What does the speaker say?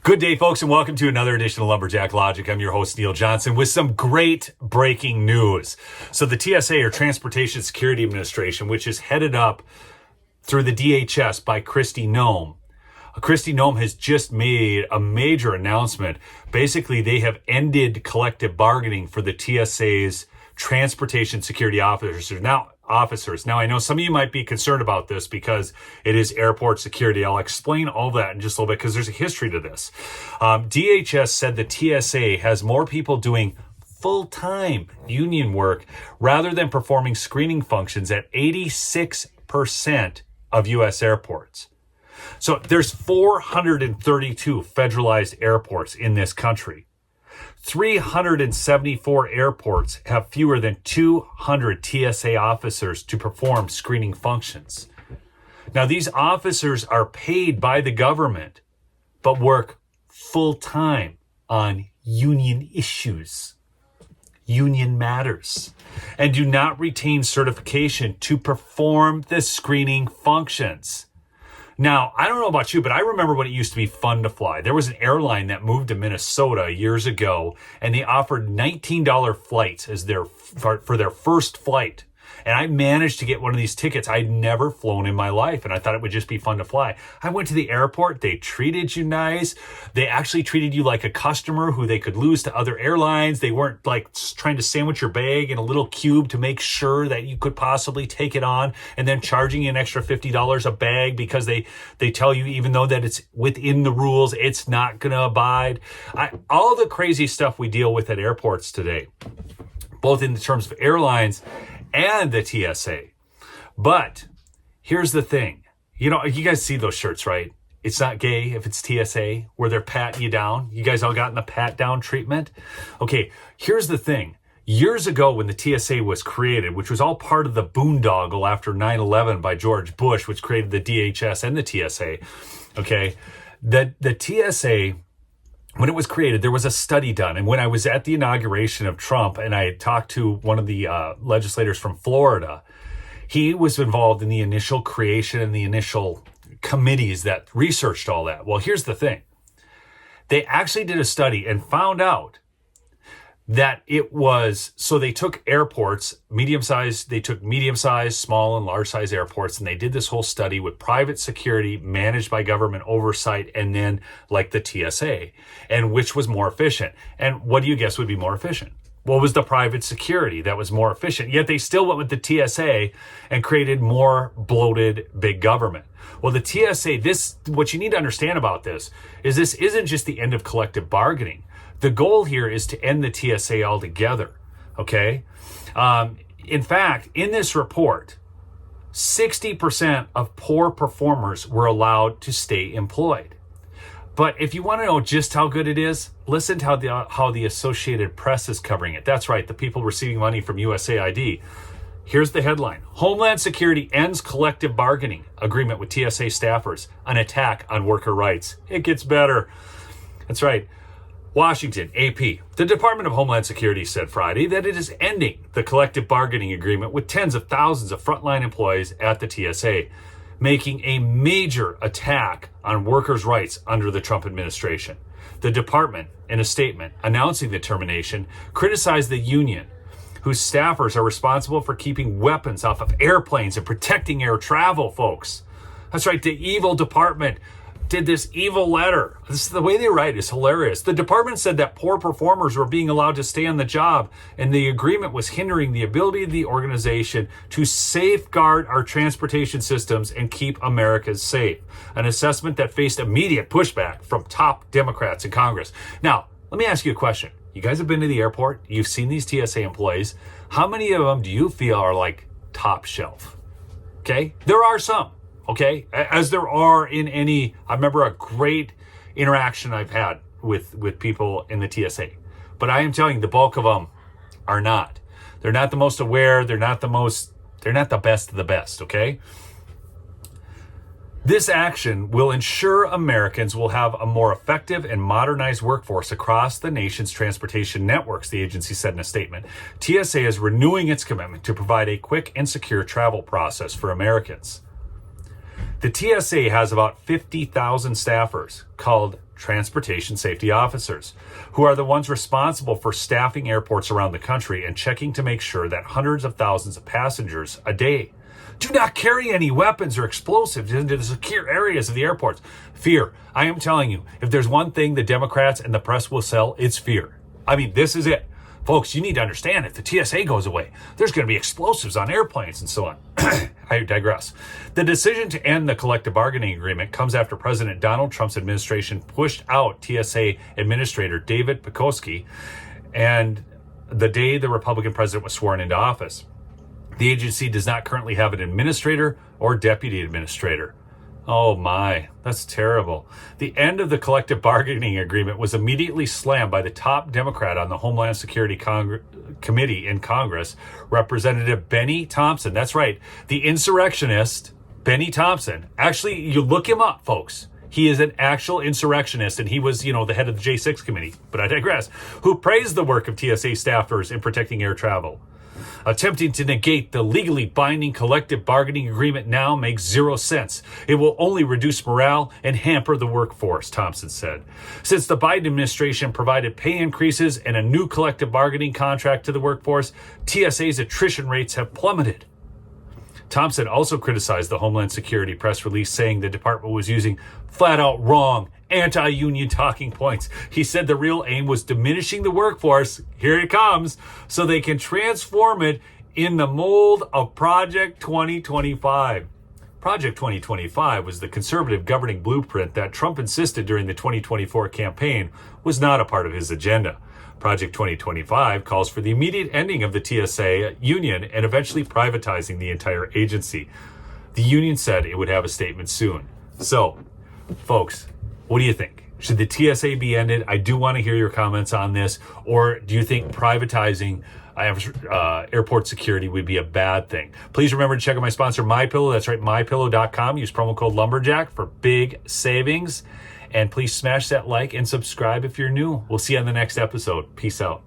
Good day, folks, and welcome to another edition of Lumberjack Logic. I'm your host, Neil Johnson, with some great breaking news. So the TSA, or Transportation Security Administration, which is headed up through the DHS by Noem. Noem has just made a major announcement. Basically, they have ended collective bargaining for the TSA's transportation security officers. Now, I know some of you might be concerned about this because it is airport security. I'll explain all that in just a little bit because there's a history to this. DHS said the TSA has more people doing full-time union work rather than performing screening functions at 86% of U.S. airports. So there's 432 federalized airports in this country. 374 airports have fewer than 200 TSA officers to perform screening functions. Now, these officers are paid by the government, but work full-time on union issues, union matters, and do not retain certification to perform the screening functions. Now, I don't know about you, but I remember when it used to be fun to fly. There was an airline that moved to Minnesota years ago, and they offered $19 flights as for their first flight. And I managed to get one of these tickets. I'd never flown in my life, and I thought it would just be fun to fly. I went to the airport. They treated you nice. They actually treated you like a customer who they could lose to other airlines. They weren't like trying to sandwich your bag in a little cube to make sure that you could possibly take it on, and then charging you an extra $50 a bag because they tell you, even though that it's within the rules, it's not going to abide. All the crazy stuff we deal with at airports today, both in terms of airlines and the TSA. But here's the thing. You know, you guys see those shirts, right? It's not gay if it's TSA, where they're patting you down. You guys all gotten the pat down treatment? Okay, here's the thing. Years ago when the TSA was created, which was all part of the boondoggle after 9/11 by George Bush, which created the DHS and the TSA, okay, the TSA, when it was created, there was a study done. And when I was at the inauguration of Trump and I talked to one of the legislators from Florida, he was involved in the initial creation and the initial committees that researched all that. Well, here's the thing. They actually did a study and found out that it was, so they took airports, medium-sized, small and large-sized airports, and they did this whole study with private security managed by government oversight, and then like the TSA, and which was more efficient. And what do you guess would be more efficient? What was the private security that was more efficient? Yet they still went with the TSA and created more bloated big government. Well, the TSA, what you need to understand about this isn't just the end of collective bargaining. The goal here is to end the TSA altogether, okay? In fact, in this report, 60% of poor performers were allowed to stay employed. But if you want to know just how good it is, listen to how the Associated Press is covering it. That's right, the people receiving money from USAID. Here's the headline. Homeland Security ends collective bargaining agreement with TSA staffers. An attack on worker rights. It gets better. That's right. Washington, AP. The Department of Homeland Security said Friday that it is ending the collective bargaining agreement with tens of thousands of frontline employees at the TSA, making a major attack on workers' rights under the Trump administration. The department, in a statement announcing the termination, criticized the union, whose staffers are responsible for keeping weapons off of airplanes and protecting air travel, folks. That's right, the evil department did this evil letter. The way they write is hilarious. The department said that poor performers were being allowed to stay on the job, and the agreement was hindering the ability of the organization to safeguard our transportation systems and keep Americans safe. An assessment that faced immediate pushback from top Democrats in Congress. Now, let me ask you a question. You guys have been to the airport. You've seen these TSA employees. How many of them do you feel are like top shelf? Okay, there are some. Okay, as there are in any, I remember a great interaction I've had with people in the TSA. But I am telling you, the bulk of them are not. They're not the most aware. They're not the best of the best, okay? This action will ensure Americans will have a more effective and modernized workforce across the nation's transportation networks, the agency said in a statement. TSA is renewing its commitment to provide a quick and secure travel process for Americans. The TSA has about 50,000 staffers called transportation safety officers, who are the ones responsible for staffing airports around the country and checking to make sure that hundreds of thousands of passengers a day do not carry any weapons or explosives into the secure areas of the airports. Fear. I am telling you, if there's one thing the Democrats and the press will sell, it's fear. I mean, this is it. Folks, you need to understand, if the TSA goes away, there's going to be explosives on airplanes and so on. I digress. The decision to end the collective bargaining agreement comes after President Donald Trump's administration pushed out TSA Administrator David Pekoski, and the day the Republican president was sworn into office. The agency does not currently have an administrator or deputy administrator. Oh my, that's terrible. The end of the collective bargaining agreement was immediately slammed by the top Democrat on the Homeland Security Committee in Congress, Representative Benny Thompson. That's right, the insurrectionist, Benny Thompson. Actually, you look him up, folks. He is an actual insurrectionist, and he was, the head of the J6 committee, but I digress, who praised the work of TSA staffers in protecting air travel. Attempting to negate the legally binding collective bargaining agreement now makes zero sense. It will only reduce morale and hamper the workforce, Thompson said. Since the Biden administration provided pay increases and a new collective bargaining contract to the workforce, TSA's attrition rates have plummeted. Thompson also criticized the Homeland Security press release, saying the department was using flat-out wrong, anti-union talking points. He said the real aim was diminishing the workforce, here it comes, so they can transform it in the mold of Project 2025. Project 2025 was the conservative governing blueprint that Trump insisted during the 2024 campaign was not a part of his agenda. Project 2025 calls for the immediate ending of the TSA union and eventually privatizing the entire agency. The union said it would have a statement soon. So, folks, what do you think? Should the TSA be ended? I do want to hear your comments on this. Or do you think privatizing airport security would be a bad thing? Please remember to check out my sponsor, MyPillow. That's right, mypillow.com. Use promo code Lumberjack for big savings. And please smash that like and subscribe if you're new. We'll see you on the next episode. Peace out.